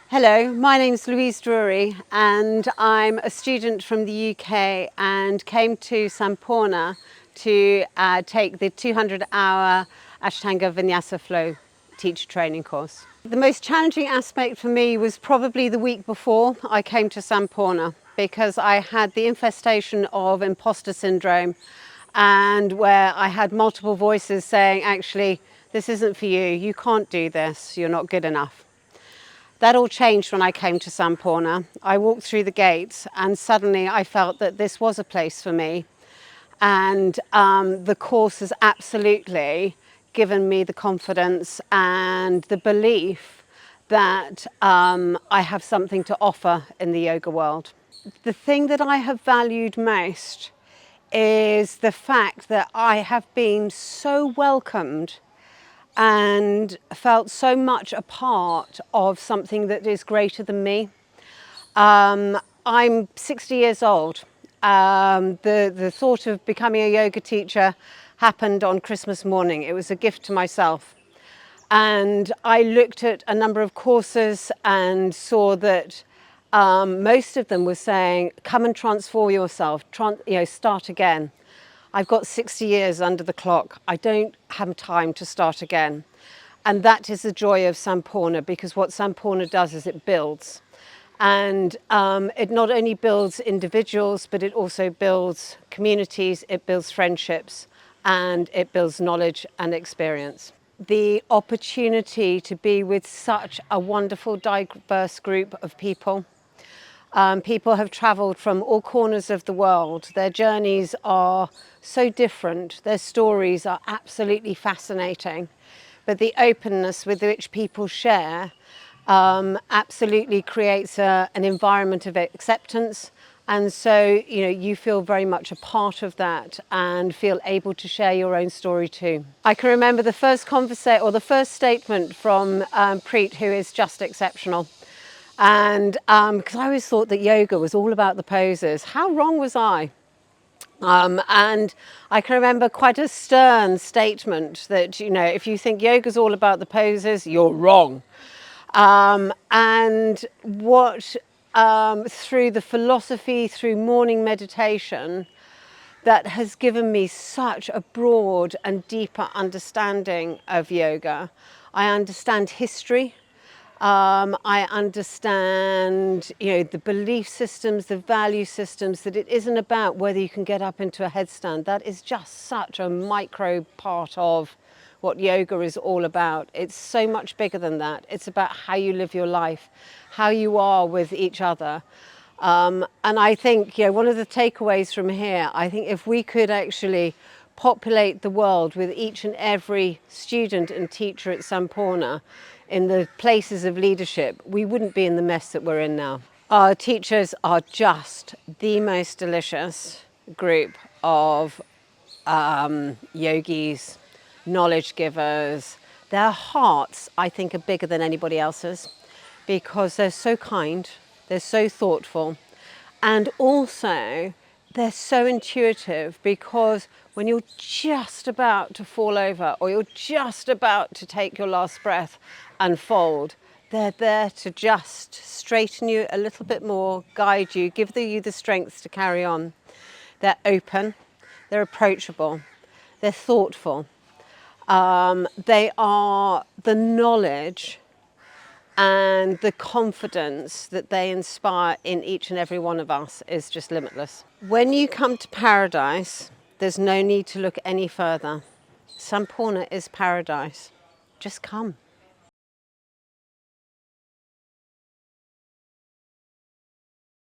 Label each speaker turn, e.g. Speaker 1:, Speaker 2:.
Speaker 1: Hello, my name's Louise Drury and I'm a student from the UK and came to Sampoorna to take the 200-hour Ashtanga Vinyasa flow teacher training course. The most challenging aspect for me was probably the week before I came to Sampoorna, because I had the infestation of imposter syndrome, and where I had multiple voices saying, actually, this isn't for you, you can't do this, you're not good enough. That all changed when I came to Sampoorna. I walked through the gates and suddenly I felt that this was a place for me. And the course has absolutely given me the confidence and the belief that I have something to offer in the yoga world. The thing that I have valued most is the fact that I have been so welcomed and felt so much a part of something that is greater than me. I'm 60 years old. The thought of becoming a yoga teacher happened on Christmas morning. It was a gift to myself. And I looked at a number of courses and saw that most of them were saying, come and transform yourself, start again. I've got 60 years under the clock. I don't have time to start again. And that is the joy of Sampoorna, because what Sampoorna does is it builds. And it not only builds individuals, but it also builds communities, it builds friendships, and it builds knowledge and experience. The opportunity to be with such a wonderful, diverse group of people. People have travelled from all corners of the world. Their journeys are so different. Their stories are absolutely fascinating. But the openness with which people share absolutely creates an environment of acceptance. And so, you feel very much a part of that and feel able to share your own story too. I can remember the first conversation or the first statement from Preet, who is just exceptional. And because I always thought that yoga was all about the poses. How wrong was I? And I can remember quite a stern statement that, if you think yoga's all about the poses, you're wrong. And what, through the philosophy, through morning meditation, that has given me such a broad and deeper understanding of yoga. I understand history. I understand, the belief systems, the value systems, that it isn't about whether you can get up into a headstand. That is just such a micro part of what yoga is all about. It's so much bigger than that. It's about how you live your life, how you are with each other. And I think, one of the takeaways from here, I think if we could actually populate the world with each and every student and teacher at Sampoorna in the places of leadership, we wouldn't be in the mess that we're in now. Our teachers are just the most delicious group of yogis, knowledge givers. Their hearts, I think, are bigger than anybody else's, because they're so kind, they're so thoughtful, and also they're so intuitive, because when you're just about to fall over or you're just about to take your last breath and fold, they're there to just straighten you a little bit more, guide you, give you the strength to carry on. They're open, they're approachable, they're thoughtful. They are the knowledge and the confidence that they inspire in each and every one of us is just limitless. When you come to paradise, there's no need to look any further. Sampoorna is paradise. Just come.